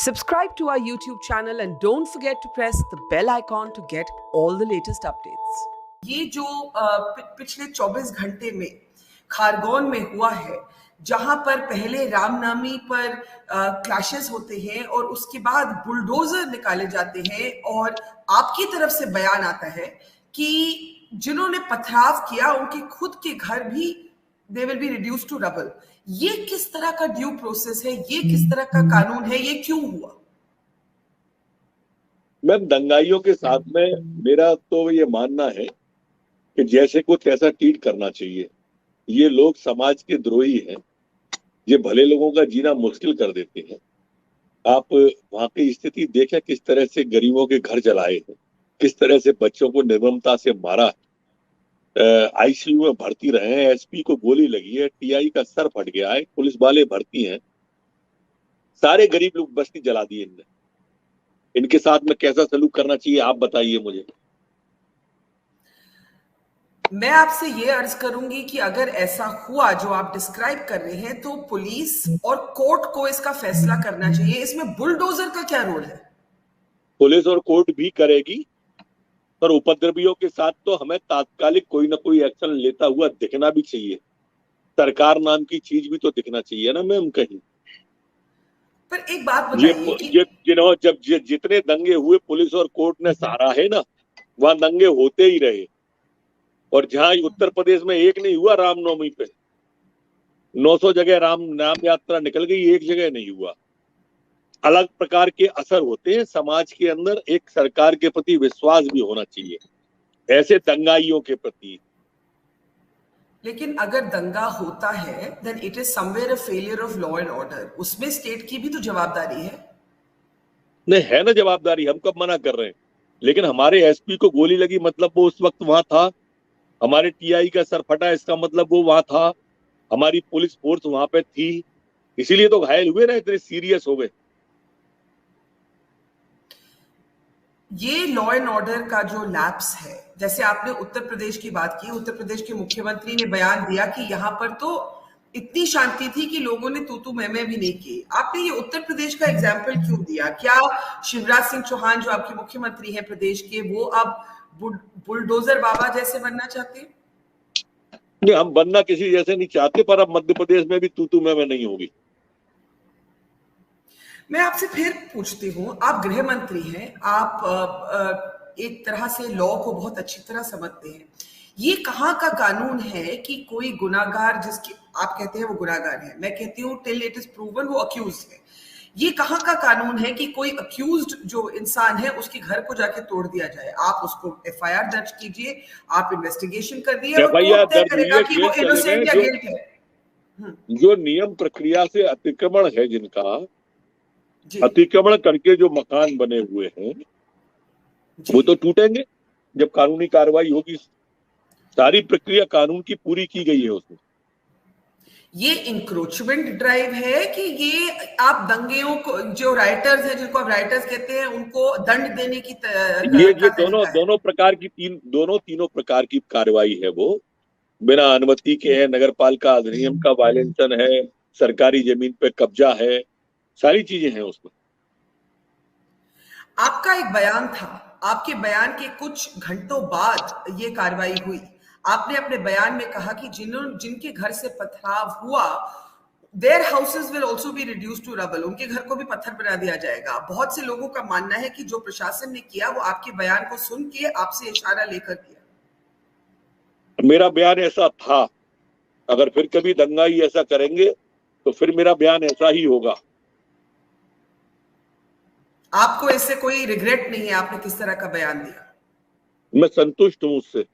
Subscribe to our YouTube channel and don't forget to press the bell icon to get all the latest updates. ये जो पिछले 24 घंटे में खारगोन में हुआ है, जहां पर पहले रामनामी पर क्लैशेस होते हैं और उसके बाद बुलडोजर निकाले जाते हैं और आपकी तरफ से बयान आता है कि जिन्होंने पथराव किया उनके खुद के घर भी they will be reduce to rubble. ये किस तरह का ड्यू प्रोसेस है? ये किस तरह का कानून है? ये क्यों हुआ? मैम, दंगाइयों के साथ में मेरा तो ये मानना है कि जैसे को तैसा ट्रीट करना चाहिए। ये लोग समाज के द्रोही हैं, ये भले लोगों का जीना मुश्किल कर देते हैं। आप वहां की स्थिति देखें, किस तरह से गरीबों के घर जलाए हैं, किस तरह से बच्चों को निर्ममता से मारा, आईसीयू में भर्ती रहे हैं, एसपी को गोली लगी है, टीआई का सर फट गया है, पुलिस वाले भर्ती हैं, सारे गरीब लोग बस्ती जला दिए इनने। इनके साथ में कैसा सलूक करना चाहिए आप बताइए मुझे। मैं आपसे ये अर्ज करूंगी कि अगर ऐसा हुआ जो आप डिस्क्राइब कर रहे हैं तो पुलिस और कोर्ट को इसका फैसला करना चाहिए। इसमें बुलडोजर का क्या रोल है? पुलिस और कोर्ट भी करेगी, पर उपद्रवियों के साथ तो हमें तात्कालिक कोई ना कोई एक्शन लेता हुआ दिखना भी चाहिए। सरकार नाम की चीज भी तो दिखना चाहिए ना मैम कहीं। पर एक बात बताइए कि जितने दंगे हुए पुलिस और कोर्ट ने सहारा है ना, वहां दंगे होते ही रहे। और जहां उत्तर प्रदेश में एक नहीं हुआ रामनवमी पे, 900 जगह नाम यात्रा निकल गई, एक जगह नहीं हुआ। अलग प्रकार के असर होते हैं समाज के अंदर। एक सरकार के प्रति विश्वास भी होना चाहिए ऐसे दंगाइयों के प्रति। लेकिन अगर दंगा होता है then it is somewhere a failure of law and order. उसमें स्टेट की भी तो जवाबदारी है। नहीं है ना जवाबदारी, हम कब मना कर रहे हैं। लेकिन हमारे एसपी को गोली लगी मतलब वो उस वक्त वहां था। हमारे टीआई का सर फटा इसका मतलब वो वहां था। हमारी पुलिस फोर्स वहां पे थी, इसीलिए तो घायल हुए ना, इतने सीरियस हो गए। ये लॉ एंड ऑर्डर का जो लैप्स है, जैसे आपने उत्तर प्रदेश की बात की, उत्तर प्रदेश के मुख्यमंत्री ने बयान दिया कि यहां पर तो इतनी शांति थी कि लोगों ने तू मैं भी नहीं की। आपने ये उत्तर प्रदेश का एग्जाम्पल क्यों दिया? क्या शिवराज सिंह चौहान जो आपके मुख्यमंत्री हैं प्रदेश के, वो अब बुलडोजर बाबा जैसे बनना चाहते हैं? नहीं, हम बनना किसी जैसे नहीं चाहते, पर अब मध्य प्रदेश में भी तू मैं नहीं होगी। मैं आपसे फिर पूछती हूँ, आप गृह मंत्री हैं, आप एक तरह से लॉ को बहुत अच्छी तरह समझते हैं। ये कहाँ का कानून है कि कोई गुनाहगार, जिसके आप कहते हैं वो गुनाहगार है, मैं कहती हूँ टिल इट इज प्रूवन वो अक्यूज्ड है। ये कहाँ का कानून है कि कोई अक्यूज्ड जो इंसान है उसके घर को जाके तोड़ दिया जाए? आप उसको एफआईआर दर्ज कीजिए, आप इन्वेस्टिगेशन कर दिए और कोर्ट तय करेगा कि वो इनोसेंट या गिल्ट है। जो नियम प्रक्रिया से अतिक्रमण है, जिनका अतिक्रमण करके जो मकान बने हुए हैं वो तो टूटेंगे जब कानूनी कार्रवाई होगी। सारी प्रक्रिया कानून की पूरी की गई है उसमें। ये इंक्रोचमेंट ड्राइव है कि ये आप दंगेओं को, जो राइटर्स हैं, जिनको आप राइटर्स कहते हैं, उनको दंड देने की ये दोनों प्रकार की तीनों प्रकार की कार्रवाई है। वो बिना अनुमति के है, नगरपालिका अधिनियम का वायलेशन है, सरकारी जमीन पे कब्जा है, सारी चीजें हैं उसमें। आपका एक बयान था, आपके बयान के कुछ घंटों बाद ये कार्रवाई हुई। आपने अपने बयान में कहा कि जिनके घर से पथराव हुआ, their houses will also be reduced to rubble, उनके घर को भी पत्थर बना दिया जाएगा। बहुत से लोगों का मानना है कि जो प्रशासन ने किया वो आपके बयान को सुन के आपसे इशारा लेकर किया। मेरा बयान ऐसा था, अगर फिर कभी दंगाई ऐसा करेंगे तो फिर मेरा बयान ऐसा ही होगा। आपको इससे कोई रिग्रेट नहीं है आपने किस तरह का बयान दिया? मैं संतुष्ट हूं उससे।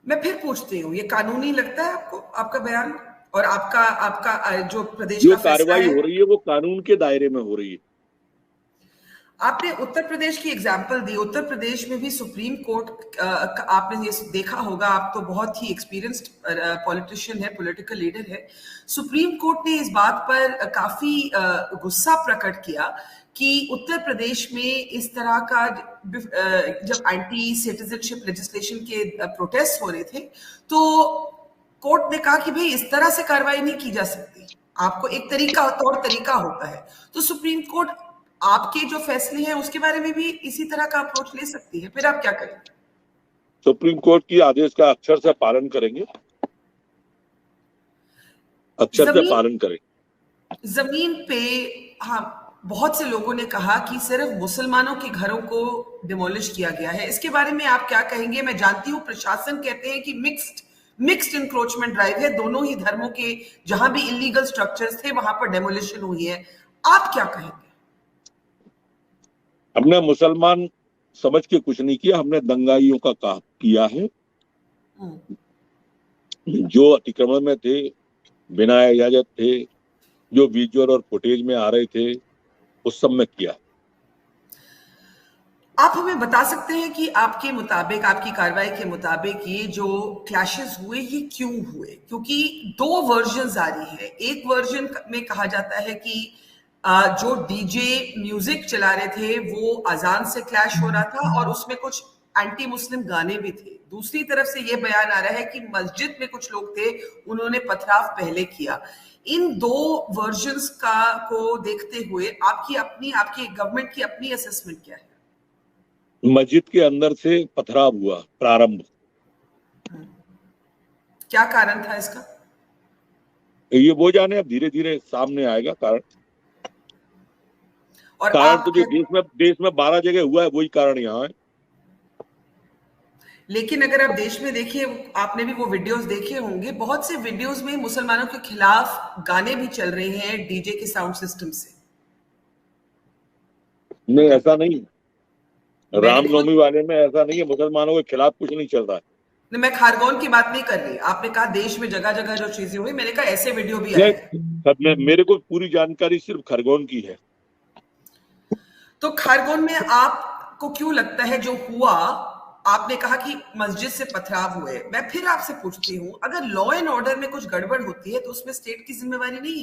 मैं फिर पूछती हूँ, ये कानूनी लगता है आपको, आपका बयान और आपका जो प्रदेश जो का फैसला कार्रवाई हो रही है वो कानून के दायरे में हो रही है। आपने उत्तर प्रदेश की एग्जाम्पल दी। उत्तर प्रदेश में भी सुप्रीम कोर्ट, आपने ये देखा होगा, आप तो बहुत ही एक्सपीरियंस्ड पॉलिटिशियन है, पॉलिटिकल लीडर है। सुप्रीम कोर्ट ने इस बात पर काफी गुस्सा प्रकट किया कि उत्तर प्रदेश में इस तरह का जब एंटी सिटीजनशिप लेजिस्लेशन के प्रोटेस्ट हो रहे थे तो कोर्ट ने कहा कि भाई इस तरह से कार्रवाई नहीं की जा सकती। आपको एक तरीका, तौर तरीका होता है। तो सुप्रीम कोर्ट आपके जो फैसले हैं उसके बारे में भी इसी तरह का अप्रोच ले सकती है, फिर आप क्या करेंगे? सुप्रीम कोर्ट की आदेश का अक्षर से पालन करेंगे, अक्षर से पालन करेंगे। जमीन पे हाँ, बहुत से लोगों ने कहा कि सिर्फ मुसलमानों के घरों को डिमोलिश किया गया है, इसके बारे में आप क्या कहेंगे? मैं जानती हूँ प्रशासन कहते हैं कि मिक्स्ड इंक्रोचमेंट ड्राइव है, दोनों ही धर्मों के जहां भी इलीगल स्ट्रक्चर्स थे वहां पर डेमोलिशन हुई है, आप क्या कहेंगे? हमने मुसलमान समझ के कुछ नहीं किया, हमने दंगाइयों का काम किया है। जो अतिक्रमण में थे, बिना इजाजत थे, जो विजुअल और फुटेज में आ रहे थे, उस सब में किया। आप हमें बता सकते हैं कि आपके मुताबिक, आपकी कार्रवाई के मुताबिक ये जो क्लैशेस हुए ये क्यों हुए? क्योंकि दो वर्जन आ रही है। एक वर्जन में कहा जाता है कि जो डीजे म्यूजिक चला रहे थे वो अजान से क्लैश हो रहा था और उसमें कुछ एंटी मुस्लिम गाने भी थे। दूसरी तरफ से ये बयान आ रहा है कि मस्जिद में कुछ लोग थे, उन्होंने पथराव पहले किया। इन दो वर्जन्स को देखते हुए आपकी गवर्नमेंट की अपनी असेसमेंट क्या है? मस्जिद के अंदर से पथराव हुआ प्रारंभ। क्या कारण था इसका? ये वो जाने, अब धीरे धीरे सामने आएगा कारण। और कारण तो जो देश में 12 जगह हुआ है वही कारण यहाँ है। लेकिन अगर आप देश में देखिए, आपने भी वो वीडियोस देखे होंगे, बहुत से वीडियोस में मुसलमानों के खिलाफ गाने भी चल रहे हैं डीजे के साउंड सिस्टम से। नहीं, ऐसा नहीं, रामनवमी वाले में ऐसा नहीं है, मुसलमानों के खिलाफ कुछ नहीं चल रहा है। मैं खारगोन की बात नहीं कर रही, आपने कहा देश में जगह जगह जो चीजें हुई, मैंने कहा ऐसे वीडियो भी आए हैं। मेरे को पूरी जानकारी सिर्फ खरगोन की है। तो खारगोन में आपको क्यों लगता है जो हुआ? आपने कहा कि मस्जिद से पथराव हुए। मैं फिर आपसे पूछती हूँ, अगर लॉ एंड ऑर्डर में कुछ गड़बड़ होती है तो उसमें स्टेट की जिम्मेवारी नहीं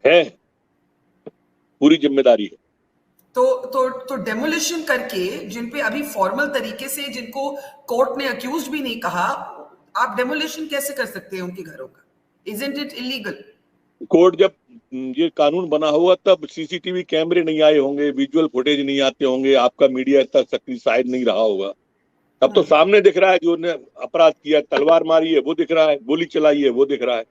है? पूरी जिम्मेदारी है। तो डेमोलिशन करके, जिन पे अभी फॉर्मल तरीके से, जिनको कोर्ट ने अक्यूज्ड भी नहीं कहा, आप डेमोलिशन कैसे कर सकते हैं उनके घरों का? Isn't it illegal? कोर्ट जब ये कानून बना होगा तब सीसीटीवी कैमरे नहीं आए होंगे, विजुअल फुटेज नहीं आते होंगे, आपका मीडिया इतना सक्रिय शायद नहीं रहा होगा। तब तो सामने दिख रहा है, जो ने अपराध किया, तलवार मारी है वो दिख रहा है, गोली चलाई है वो दिख रहा है।